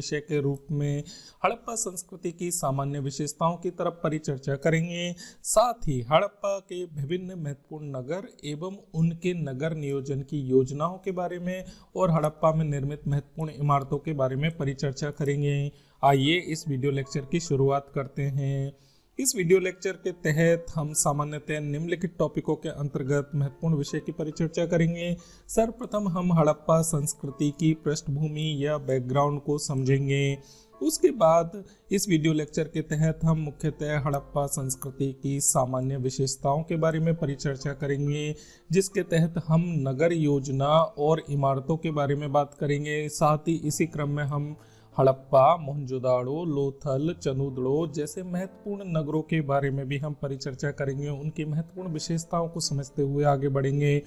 विषय के रूप में हड़प्पा संस्कृति की सामान्य विशेषताओं की तरफ परिचर्चा करेंगे। साथ ही हड़प्पा के विभिन्न महत्वपूर्ण नगर एवं उनके नगर नियोजन की योजनाओं के बारे में और हड़प्पा में निर्मित महत्वपूर्ण इमारतों के बारे में परिचर्चा करेंगे। आइए इस वीडियो लेक्चर की शुरुआत करते हैं। इस वीडियो लेक्चर के तहत हम सामान्यतः निम्नलिखित टॉपिकों के अंतर्गत महत्वपूर्ण विषय की परिचर्चा करेंगे। सर्वप्रथम हम हड़प्पा संस्कृति की पृष्ठभूमि या बैकग्राउंड को समझेंगे। उसके बाद इस वीडियो लेक्चर के तहत हम मुख्यतः हड़प्पा संस्कृति की सामान्य विशेषताओं के बारे में परिचर्चा करेंगे, जिसके तहत हम नगर योजना और इमारतों के बारे में बात करेंगे। साथ ही इसी क्रम में हम हड़प्पा, मोहनजोदाड़ो, लोथल, चनूदड़ो जैसे महत्वपूर्ण नगरों के बारे में भी हम परिचर्चा करेंगे। उनकी महत्वपूर्ण विशेषताओं को समझते हुए आगे बढ़ेंगे।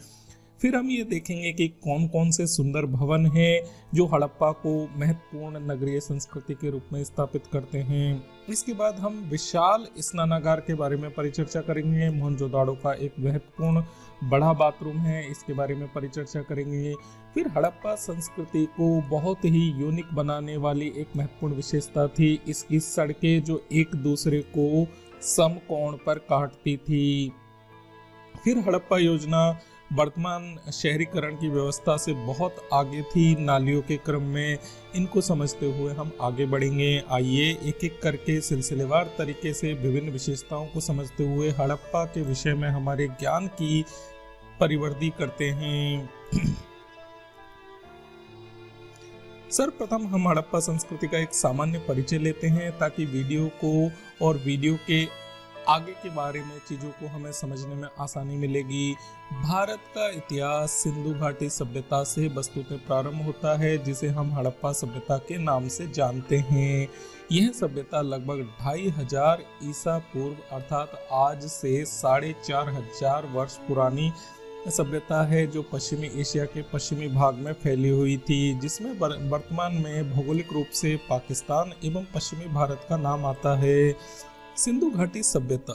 फिर हम ये देखेंगे कि कौन कौन से सुंदर भवन हैं जो हड़प्पा को महत्वपूर्ण नगरीय संस्कृति के रूप में स्थापित करते हैं। इसके बाद हम विशाल स्नानागार के बारे में परिचर्चा करेंगे। मोहनजोदाड़ो का एक महत्वपूर्ण बड़ा बाथरूम है, इसके बारे में परिचर्चा करेंगे। फिर हड़प्पा संस्कृति को बहुत ही यूनिक बनाने वाली एक महत्वपूर्ण विशेषता थी इसकी सड़कें जो एक दूसरे को समकोण पर काटती थी। फिर हड़प्पा योजना वर्तमान शहरीकरण की व्यवस्था से बहुत आगे थी नालियों के क्रम में। इनको समझते हुए हम आगे बढ़ेंगे। आइए एक एक करके सिलसिलेवार तरीके से विभिन्न विशेषताओं को समझते हुए हड़प्पा के विषय में हमारे ज्ञान की परिवर्धी करते हैं। सर्वप्रथम हम हड़प्पा संस्कृति का एक सामान्य परिचय लेते हैं ताकि वीडियो को और वीडियो के आगे के बारे में चीज़ों को हमें समझने में आसानी मिलेगी। भारत का इतिहास सिंधु घाटी सभ्यता से वस्तुतः प्रारंभ होता है, जिसे हम हड़प्पा सभ्यता के नाम से जानते हैं। यह सभ्यता लगभग 2500 ईसा पूर्व अर्थात आज से 4500 वर्ष पुरानी सभ्यता है, जो पश्चिमी एशिया के पश्चिमी भाग में फैली हुई थी, जिसमें वर्तमान में भौगोलिक रूप से पाकिस्तान एवं पश्चिमी भारत का नाम आता है। सिंधु घाटी सभ्यता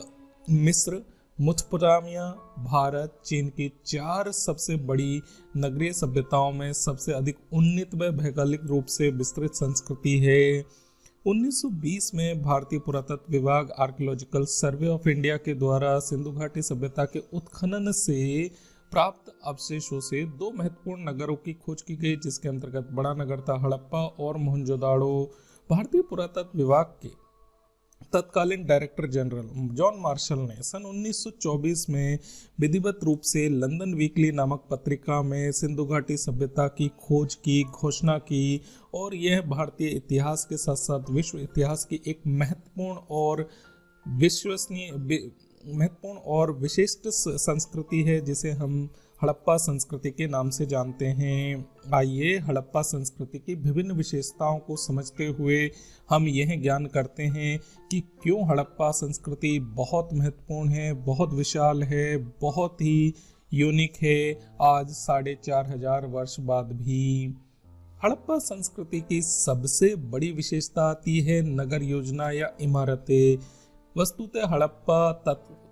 मिस्र, मेसोपोटामिया, भारत, चीन की 4 सबसे बड़ी नगरीय सभ्यताओं में सबसे अधिक उन्नत व भौगोलिक रूप से विस्तृत संस्कृति है। 1920 में भारतीय पुरातत्व विभाग आर्कियोलॉजिकल सर्वे ऑफ इंडिया के द्वारा सिंधु घाटी सभ्यता के उत्खनन से प्राप्त अवशेषों से 2 महत्वपूर्ण नगरों की खोज की गई, जिसके अंतर्गत बड़ा नगर था हड़प्पा और मोहनजोदाड़ो। भारतीय पुरातत्व विभाग के तत्कालीन डायरेक्टर जनरल जॉन मार्शल ने सन 1924 में विधिवत रूप से लंदन वीकली नामक पत्रिका में सिंधु घाटी सभ्यता की खोज की घोषणा की और यह भारतीय इतिहास के साथ साथ विश्व इतिहास की एक महत्वपूर्ण और विशिष्ट संस्कृति है, जिसे हम हड़प्पा संस्कृति के नाम से जानते हैं। आइए हड़प्पा संस्कृति की विभिन्न विशेषताओं को समझते हुए हम यह ज्ञान करते हैं कि क्यों हड़प्पा संस्कृति बहुत महत्वपूर्ण है, बहुत विशाल है, बहुत ही यूनिक है आज 4500 वर्ष बाद भी। हड़प्पा संस्कृति की सबसे बड़ी विशेषता आती है नगर योजना या इमारतें। वस्तुतः हड़प्पा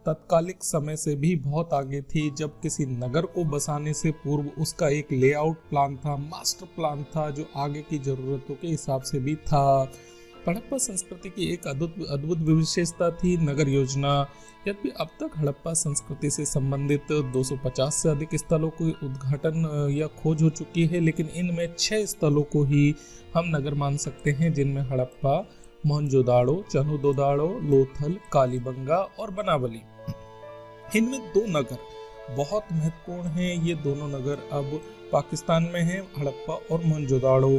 तत्कालिक समय से भी बहुत आगे थी, जब किसी नगर को बसाने से पूर्व उसका एक लेआउट प्लान था, मास्टर प्लान था, जो आगे की जरूरतों के हिसाब से भी था। हड़प्पा संस्कृति की एक अद्भुत विशेषता थी नगर योजना। यद्यपि अब तक हड़प्पा संस्कृति से संबंधित 250 से अधिक स्थलों को उद्घाटन या खोज हो चुकी है, लेकिन इनमें 6 स्थलों को ही हम नगर मान सकते हैं, जिनमें हड़प्पा, मोहनजोदाड़ो, चनूदोदाड़ो, लोथल, कालीबंगा और बनावली। इनमें 2 नगर बहुत महत्वपूर्ण हैं। ये दोनों नगर अब पाकिस्तान में हैं, हड़प्पा और मोहनजोदाड़ो।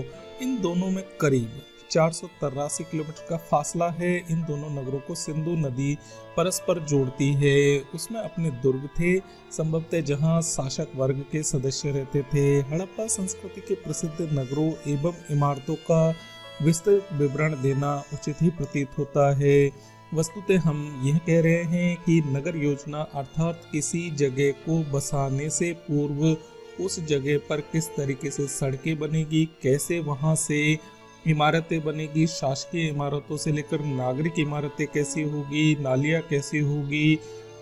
इन दोनों में करीब 483 किलोमीटर का फासला है। इन दोनों नगरों को सिंधु नदी परस्पर जोड़ती है। उसमें अपने दुर्ग थे, संभवतः जहां शासक वर्ग के सदस्य रहते थे। हड़प्पा संस्कृति के प्रसिद्ध नगरों एवं इमारतों का विस्तृत विवरण देना उचित ही प्रतीत होता है। वस्तुतः हम यह कह रहे हैं कि नगर योजना अर्थात किसी जगह को बसाने से पूर्व उस जगह पर किस तरीके से सड़कें बनेगी, कैसे वहां से इमारतें बनेगी, शासकीय इमारतों से लेकर नागरिक इमारतें कैसी होगी, नालियाँ कैसी होगी,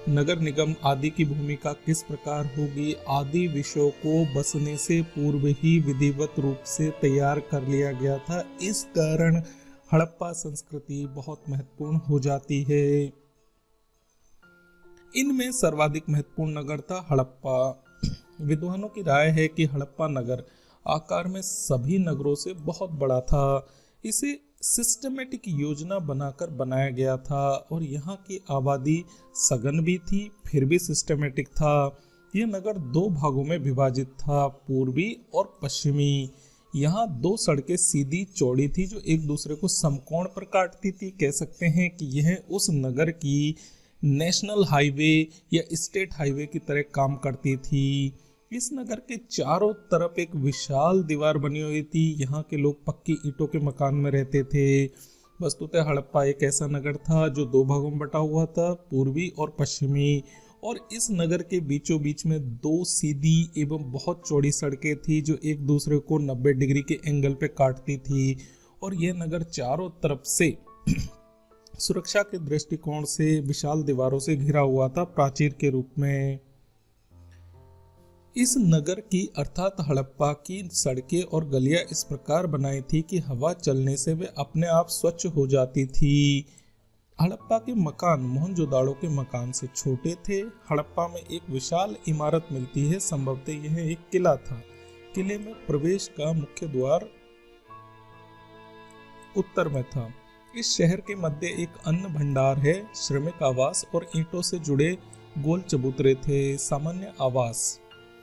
नगर निगम आदि की भूमिका किस प्रकार होगी आदि विषयों को बसने से पूर्व ही विधिवत रूप से तैयार कर लिया गया था। इस कारण हड़प्पा संस्कृति बहुत महत्वपूर्ण हो जाती है। इनमें सर्वाधिक महत्वपूर्ण नगर था हड़प्पा। विद्वानों की राय है कि हड़प्पा नगर आकार में सभी नगरों से बहुत बड़ा था। इसे सिस्टमेटिक योजना बनाकर बनाया गया था और यहाँ की आबादी सघन भी थी, फिर भी सिस्टमेटिक था। यह नगर दो भागों में विभाजित था, पूर्वी और पश्चिमी। यहाँ दो सड़कें सीधी चौड़ी थी जो एक दूसरे को समकोण पर काटती थी। कह सकते हैं कि यह उस नगर की नेशनल हाईवे या स्टेट हाईवे की तरह काम करती थी। इस नगर के चारों तरफ एक विशाल दीवार बनी हुई थी। यहाँ के लोग पक्की ईंटों के मकान में रहते थे। वस्तुतः हड़प्पा एक ऐसा नगर था जो दो भागों में बटा हुआ था, पूर्वी और पश्चिमी। और इस नगर के बीचों बीच में दो सीधी एवं बहुत चौड़ी सड़कें थी जो एक दूसरे को 90 डिग्री के एंगल पे काटती थी। और यह नगर चारों तरफ से सुरक्षा के दृष्टिकोण से विशाल दीवारों से घिरा हुआ था, प्राचीर के रूप में। इस नगर की अर्थात हड़प्पा की सड़कें और गलियां इस प्रकार बनाई थी कि हवा चलने से वे अपने आप स्वच्छ हो जाती थी। हड़प्पा के मकान मोहनजोदाड़ो के मकान से छोटे थे। हड़प्पा में एक विशाल इमारत मिलती है, संभवतः यह एक किला था। किले में प्रवेश का मुख्य द्वार उत्तर में था। इस शहर के मध्य एक अन्न भंडार है, श्रमिक आवास और ईंटों से जुड़े गोल चबूतरे थे। सामान्य आवास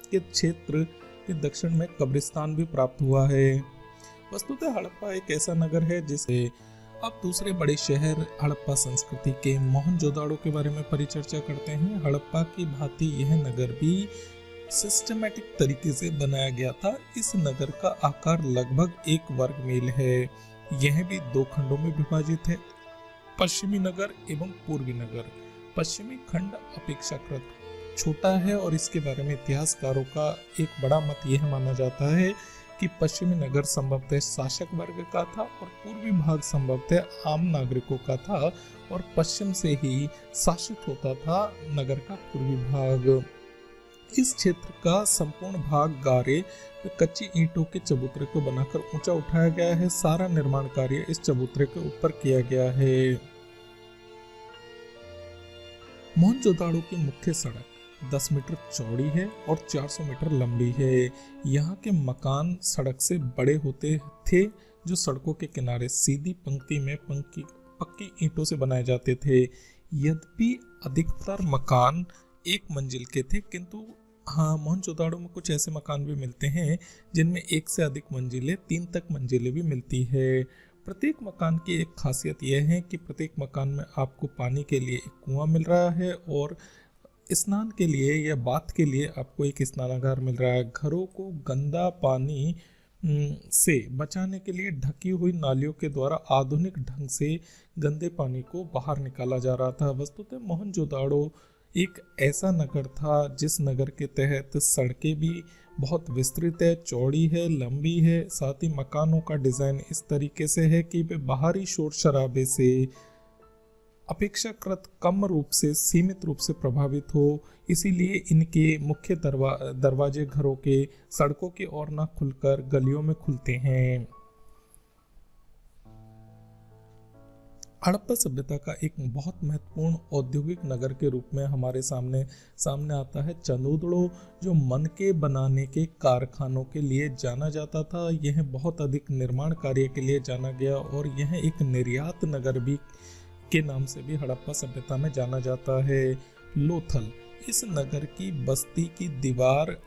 के क्षेत्र के दक्षिण में कब्रिस्तान भी प्राप्त हुआ है। वस्तुतः हड़प्पा एक ऐसा नगर है जिसे अब दूसरे बड़े शहर हड़प्पा संस्कृति के मोहनजोदाड़ो के बारे में परिचर्चा करते हैं। हड़प्पा की भांति यह नगर भी सिस्टमैटिक तरीके से बनाया गया था। इस नगर का आकार लगभग 1 वर्ग मील है। यह भी 2 खंडों में विभाजित है, पश्चिमी नगर एवं पूर्वी नगर। पश्चिमी खंड अपेक्षाकृत छोटा है और इसके बारे में इतिहासकारों का एक बड़ा मत यह माना जाता है कि पश्चिमी नगर संभवतः शासक वर्ग का था और पूर्वी भाग संभवतः आम नागरिकों का था और पश्चिम से ही शासित होता था नगर का पूर्वी भाग। इस क्षेत्र का संपूर्ण भाग गारे कच्ची ईंटों के चबूतरे को बनाकर ऊंचा उठाया गया है। सारा निर्माण कार्य इस चबूतरे के ऊपर किया गया है। मोहनजोदाड़ो की मुख्य सड़क 10 मीटर चौड़ी है और 400 मीटर लंबी है। यहाँ के मकान सड़क से बड़े होते थे जो सड़कों के किनारे सीधी पंक्ति में पक्की ईंटों से बनाए जाते थे। यद्यपि अधिकतर मकान 1 मंजिल के थे, किंतु हाँ, मोहनजोदाड़ो में कुछ ऐसे मकान भी मिलते हैं जिनमें 1 से अधिक मंजिलें, 3 तक मंजिलें भी मिलती है। प्रत्येक मकान की एक खासियत यह है कि प्रत्येक मकान में आपको पानी के लिए एक कुआं मिल रहा है और स्नान के लिए या बाथ के लिए आपको एक स्नानागार मिल रहा है। घरों को गंदा पानी से बचाने के लिए ढकी हुई नालियों के द्वारा आधुनिक ढंग से गंदे पानी को बाहर निकाला जा रहा था। वस्तुतः मोहनजोदाड़ो एक ऐसा नगर था जिस नगर के तहत सड़कें भी बहुत विस्तृत है, चौड़ी है, लंबी है। साथ ही मकानों का डिजाइन इस तरीके से है कि वे बाहरी शोर शराबे से अपेक्षाकृत कम रूप से सीमित रूप से प्रभावित हो। इसीलिए इनके मुख्य दरवाजे घरों के सड़कों की ओर न खुलकर गलियों में खुलते हैं। हड़प्पा सभ्यता का एक बहुत महत्वपूर्ण औद्योगिक नगर के रूप में हमारे सामने आता है चंदोदड़ो, जो मन के बनाने के कारखानों के लिए जाना जाता था। यह बहुत अधिक निर्माण कार्य के लिए जाना गया और यह एक निर्यात नगर भी के नाम से भी हड़प्पा सभ्यता में जाना जाता है। लोथल, इस नगर की बस्ती की दीवार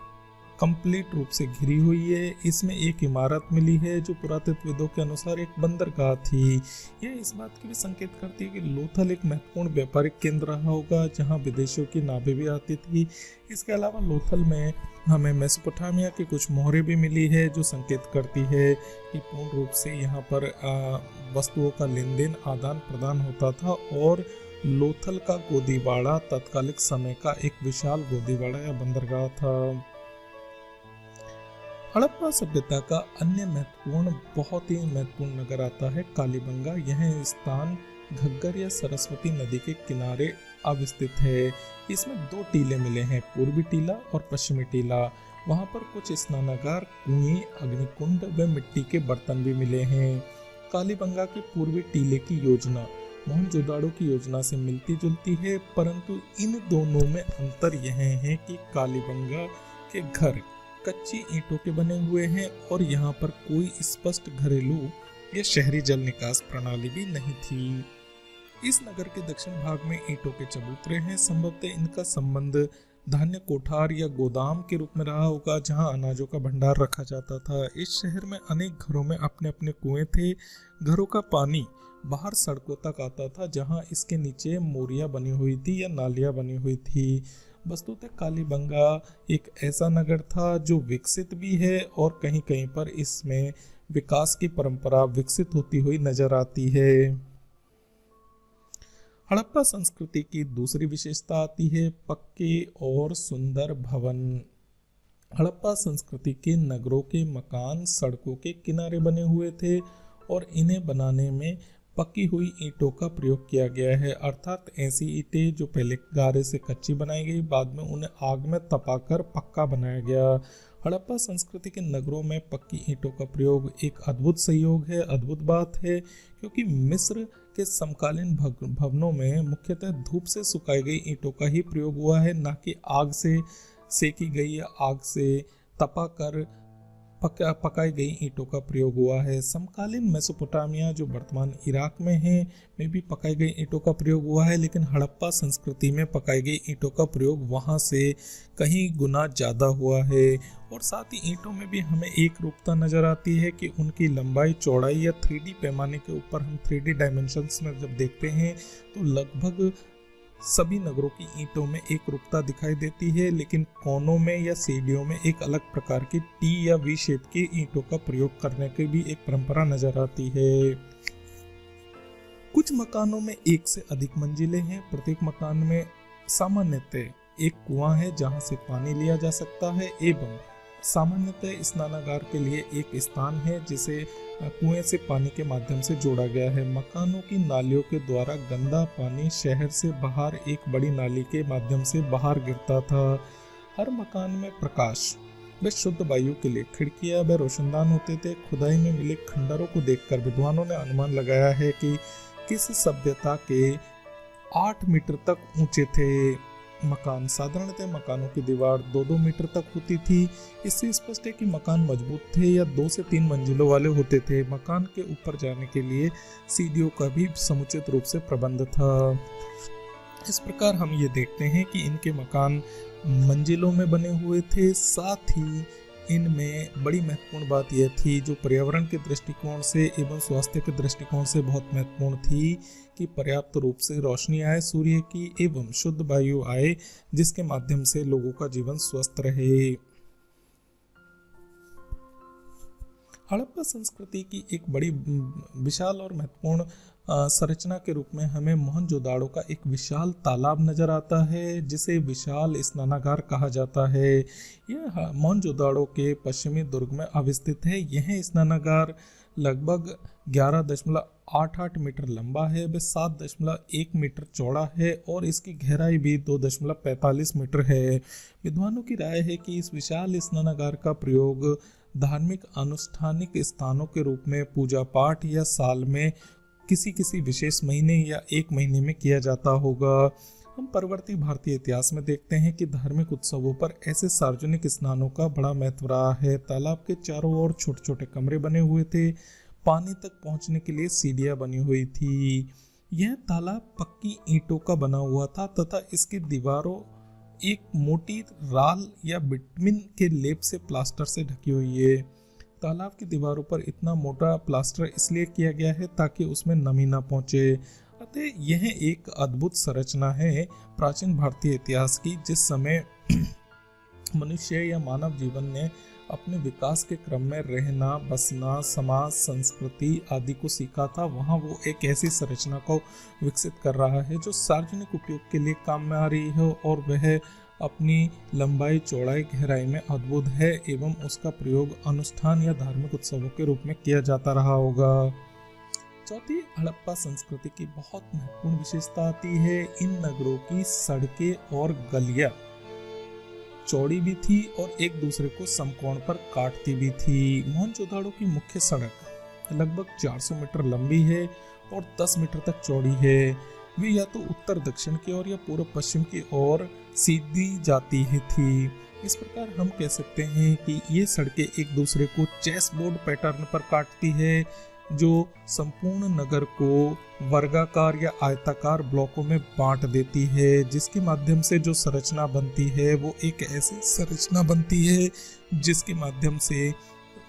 कंप्लीट रूप से घिरी हुई है। इसमें एक इमारत मिली है जो पुरातत्वविदों के अनुसार एक बंदरगाह थी। यह इस बात की भी संकेत करती है कि लोथल एक महत्वपूर्ण व्यापारिक केंद्र रहा होगा जहां विदेशियों की नावें भी आती थी। इसके अलावा लोथल में हमें मेसोपोटामिया की कुछ मोहरें भी मिली है जो संकेत करती है कि पूर्ण रूप से यहाँ पर वस्तुओं का लेन देन आदान प्रदान होता था। और लोथल का गोदीबाड़ा तत्कालिक समय का एक विशाल गोदीबाड़ा या बंदरगाह था। हड़प्पा सभ्यता का अन्य बहुत ही महत्वपूर्ण नगर आता है कालीबंगा। यह स्थान घग्गर या सरस्वती नदी के किनारे अब स्थित है। इसमें दो टीले मिले हैं, पूर्वी टीला और पश्चिमी टीला। वहाँ पर कुछ स्नानागार, कुएं, अग्निकुंड व मिट्टी के बर्तन भी मिले हैं। कालीबंगा के पूर्वी टीले की योजना मोहनजोदाड़ो की योजना से मिलती जुलती है, परंतु इन दोनों में अंतर यह है कि कालीबंगा के घर कच्ची ईंटों के बने हुए हैं और यहाँ पर कोई स्पष्ट घरेलू या शहरी जल निकास प्रणाली भी नहीं थी। इस नगर के दक्षिण भाग में ईंटों के चबूतरे हैं। संभवतः इनका संबंध धान्य कोठार या गोदाम के रूप में रहा होगा, जहां अनाजों का भंडार रखा जाता था। इस शहर में अनेक घरों में अपने अपने कुएं थे। घरों का पानी बाहर सड़कों तक आता था, जहां इसके नीचे मोरियां बनी हुई थी या नालियां बनी हुई थी। वस्तुतः कालीबंगा एक ऐसा नगर था जो विकसित भी है और कहीं कहीं पर इसमें विकास की परंपरा विकसित होती हुई नजर आती है। हड़प्पा संस्कृति की दूसरी विशेषता आती है पक्के और सुंदर भवन। हड़प्पा संस्कृति के नगरों के मकान सड़कों के किनारे बने हुए थे और इन्हें बनाने में पकी हुई ईंटों का प्रयोग किया गया है, अर्थात ऐसी ईंटें जो पहले गारे से कच्ची बनाई गई, बाद में उन्हें आग में तपाकर पक्का बनाया गया। हड़प्पा संस्कृति के नगरों में पक्की ईंटों का प्रयोग एक अद्भुत संयोग है, अद्भुत बात है, क्योंकि मिस्र के समकालीन भवनों में मुख्यतः धूप से सुखाई गई ईंटों का ही प्रयोग हुआ है, न कि आग से सेकी गई या आग से तपाकर पकाई गई ईंटों का प्रयोग हुआ है। समकालीन मेसोपोटामिया जो वर्तमान इराक में है में भी पकाई गई ईंटों का प्रयोग हुआ है, लेकिन हड़प्पा संस्कृति में पकाई गई ईंटों का प्रयोग वहां से कहीं गुना ज़्यादा हुआ है। और साथ ही ईंटों में भी हमें एक रूपता नज़र आती है कि उनकी लंबाई चौड़ाई या 3D पैमाने के ऊपर हम 3D डायमेंशंस में जब देखते हैं तो लगभग सभी नगरों की ईंटों में एक रूपता दिखाई देती है, लेकिन कोनों में या सीढ़ियों में एक अलग प्रकार की टी या वी शेप की ईंटों का प्रयोग करने की भी एक परंपरा नजर आती है। कुछ मकानों में एक से अधिक मंजिलें हैं। प्रत्येक मकान में सामान्यतः एक कुआं है जहां से पानी लिया जा सकता है, एवं सामान्यतः स्नानागार के लिए एक स्थान है जिसे कुएं से पानी के माध्यम से जोड़ा गया है। मकानों की नालियों के द्वारा गंदा पानी शहर से बाहर एक बड़ी नाली के माध्यम से बाहर गिरता था। हर मकान में प्रकाश व शुद्ध वायु के लिए खिड़कियां व रोशनदान होते थे। खुदाई में मिले खंडरों को देखकर विद्वानों ने अनुमान लगाया है कि किस सभ्यता के 8 मीटर तक ऊंचे थे मकान। साधारणतः मकानों की दीवार 2-2 मीटर तक होती थी। इससे स्पष्ट है कि मकान मजबूत थे या 2 से 3 मंजिलों वाले होते थे। मकान के ऊपर जाने के लिए सीढ़ियों का भी समुचित रूप से प्रबंध था। इस प्रकार हम ये देखते हैं कि इनके मकान मंजिलों में बने हुए थे। साथ ही इनमें बड़ी महत्वपूर्ण बात यह थी, जो पर्यावरण के दृष्टिकोण से एवं स्वास्थ्य के दृष्टिकोण से बहुत महत्वपूर्ण थी, कि पर्याप्त रूप से रोशनी आए सूर्य की एवं शुद्ध वायु आए, जिसके माध्यम से लोगों का जीवन स्वस्थ रहे। हड़प्पा संस्कृति की एक बड़ी विशाल और महत्वपूर्ण संरचना के रूप में हमें मोहनजोदाड़ो का एक विशाल तालाब नजर आता है, जिसे विशाल स्नानागार कहा जाता है। यह मोहनजोदाड़ो के पश्चिमी दुर्ग में अवस्थित है। यह स्नानागार लगभग 11.88 मीटर लंबा है, वह 7.1 मीटर चौड़ा है और इसकी गहराई भी 2.45 मीटर है। विद्वानों की राय है कि इस विशाल स्नानागार का प्रयोग धार्मिक अनुष्ठानिक स्थानों के रूप में पूजा पाठ या साल में किसी विशेष महीने या एक महीने में किया जाता होगा। हम परवर्ती भारतीय इतिहास में देखते हैं कि धार्मिक उत्सवों पर ऐसे सार्वजनिक स्नानों का बड़ा महत्व रहा है। तालाब के चारों ओर छोटे छोटे कमरे बने हुए थे। पानी तक पहुंचने के लिए सीढ़ियां बनी हुई थी। यह तालाब पक्की ईंटों का बना हुआ था तथा इसकी दीवारों एक मोटी राल या बिटमिन के लेप से प्लास्टर से ढकी हुई है। तालाब की दीवारों पर इतना मोटा प्लास्टर इसलिए किया गया है ताकि उसमें नमी ना पहुंचे। अतः यह एक अद्भुत संरचना है प्राचीन भारतीय इतिहास की। जिस समय मनुष्य या मानव जीवन ने अपने विकास के क्रम में रहना, बसना, समाज, संस्कृति आदि को सीखा था, वहाँ वो एक ऐसी संरचना को विकसित कर रहा है जो सार्वजनिक उपयोग के लिए काम में आ रही है और वह अपनी लंबाई, चौड़ाई, गहराई में अद्भुत है एवं उसका प्रयोग अनुष्ठान या धार्मिक उत्सवों के रूप में किया जाता रहा होगा। चौथी हड़प्पा संस्कृति की बहुत महत्वपूर्ण विशेषता आती है इन नगरों की सड़कें और गलियां चौड़ी भी थी और एक दूसरे को समकोण पर काटती भी थी। मोहनजोदाड़ो की मुख्य सड़क लगभग 400 मीटर लंबी है और 10 मीटर तक चौड़ी है। वे या तो उत्तर दक्षिण की ओर या पूर्व पश्चिम की ओर सीधी जाती ही थी। इस प्रकार हम कह सकते हैं कि ये सड़कें एक दूसरे को चेस बोर्ड पैटर्न पर काटती है, जो संपूर्ण नगर को वर्गाकार या आयताकार ब्लॉकों में बांट देती है, जिसके माध्यम से जो संरचना बनती है वो एक ऐसी संरचना बनती है जिसके माध्यम से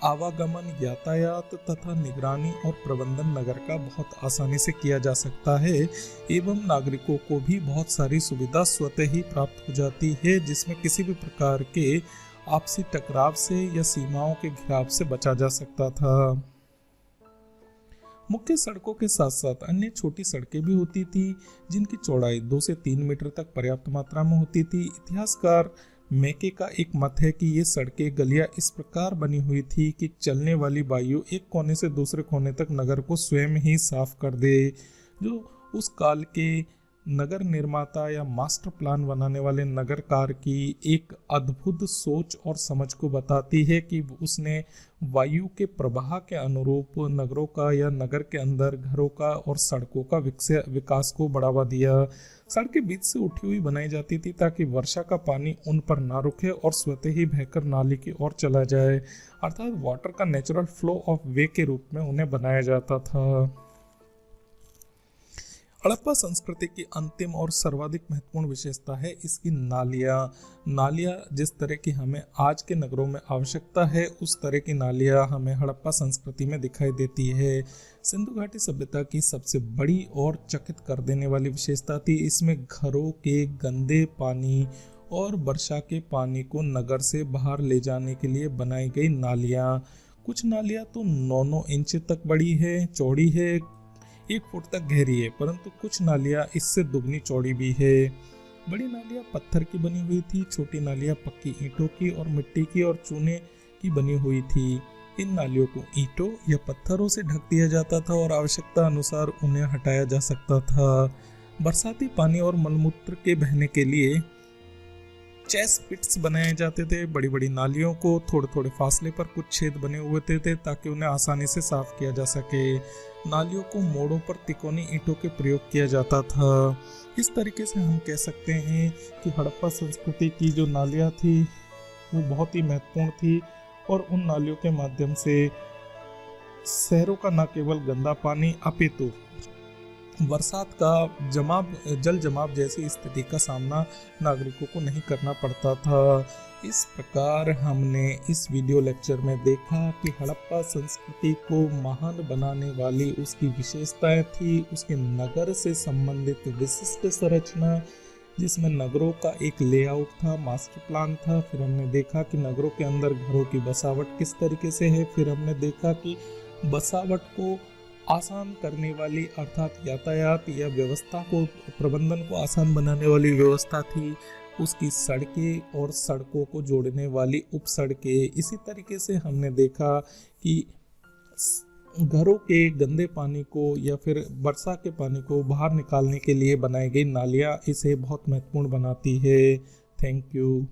आवागमन, यातायात तथा निगरानी और प्रबंधन नगर का बहुत आसानी से किया जा सकता है एवं नागरिकों को भी बहुत सारी सुविधा स्वतः ही प्राप्त हो जाती है, जिसमें किसी भी प्रकार के आपसी टकराव से या सीमाओं के घिराव से बचा जा सकता था। मुख्य सड़कों के साथ साथ अन्य छोटी सड़कें भी होती थी जिनकी चौड़ाई 2 से 3 मीटर तक पर्याप्त मात्रा में होती थी। इतिहासकार मैके का एक मत है कि ये सड़कें गलियां इस प्रकार बनी हुई थी कि चलने वाली वायु एक कोने से दूसरे कोने तक नगर को स्वयं ही साफ कर दे, जो उस काल के नगर निर्माता या मास्टर प्लान बनाने वाले नगरकार की एक अद्भुत सोच और समझ को बताती है कि उसने वायु के प्रवाह के अनुरूप नगरों का या नगर के अंदर घरों का और सड़कों का विकास को बढ़ावा दिया। सड़कें बीच से उठी हुई बनाई जाती थी ताकि वर्षा का पानी उन पर ना रुके और स्वतः ही बहकर नाली की ओर चला जाए, अर्थात वाटर का नेचुरल फ्लो ऑफ वे के रूप में उन्हें बनाया जाता था। हड़प्पा संस्कृति की अंतिम और सर्वाधिक महत्वपूर्ण विशेषता है इसकी नालियाँ जिस तरह की हमें आज के नगरों में आवश्यकता है उस तरह की नालियाँ हमें हड़प्पा संस्कृति में दिखाई देती है। सिंधु घाटी सभ्यता की सबसे बड़ी और चकित कर देने वाली विशेषता थी इसमें घरों के गंदे पानी और वर्षा के पानी को नगर से बाहर ले जाने के लिए बनाई गई नालियाँ। कुछ नालियाँ तो 9-9 इंच तक बड़ी है, चौड़ी है, 1 फुट तक गहरी है, परंतु कुछ नालियाँ इससे दुगनी चौड़ी भी है। बड़ी नालियाँ पत्थर की बनी हुई थी, छोटी नालियाँ पक्की ईंटों की और मिट्टी की और चूने की बनी हुई थी। इन नालियों को ईंटों या पत्थरों से ढक दिया जाता था और आवश्यकता अनुसार उन्हें हटाया जा सकता था। बरसाती पानी और मलमूत्र के बहने के लिए चेस पिट्स बनाए जाते थे। बड़ी बड़ी नालियों को थोड़े थोड़े फासले पर कुछ छेद बने हुए थे ताकि उन्हें आसानी से साफ किया जा सके। नालियों को मोड़ों पर तिकोनी ईंटों के प्रयोग किया जाता था। इस तरीके से हम कह सकते हैं कि हड़प्पा संस्कृति की जो नालियाँ थी वो बहुत ही महत्वपूर्ण थी और उन नालियों के माध्यम से शहरों का न केवल गंदा पानी अपितु बरसात का जल जमाव जैसी स्थिति का सामना नागरिकों को नहीं करना पड़ता था। इस प्रकार हमने इस वीडियो लेक्चर में देखा कि हड़प्पा संस्कृति को महान बनाने वाली उसकी विशेषताएं थी, उसके नगर से संबंधित विशिष्ट संरचना जिसमें नगरों का एक लेआउट था, मास्टर प्लान था। फिर हमने देखा कि नगरों के अंदर घरों की बसावट किस तरीके से है। फिर हमने देखा कि बसावट को आसान करने वाली अर्थात यातायात या व्यवस्था को प्रबंधन को आसान बनाने वाली व्यवस्था थी उसकी सड़कें और सड़कों को जोड़ने वाली उप सड़कें। इसी तरीके से हमने देखा कि घरों के गंदे पानी को या फिर वर्षा के पानी को बाहर निकालने के लिए बनाई गई नालियाँ इसे बहुत महत्वपूर्ण बनाती है। Thank you.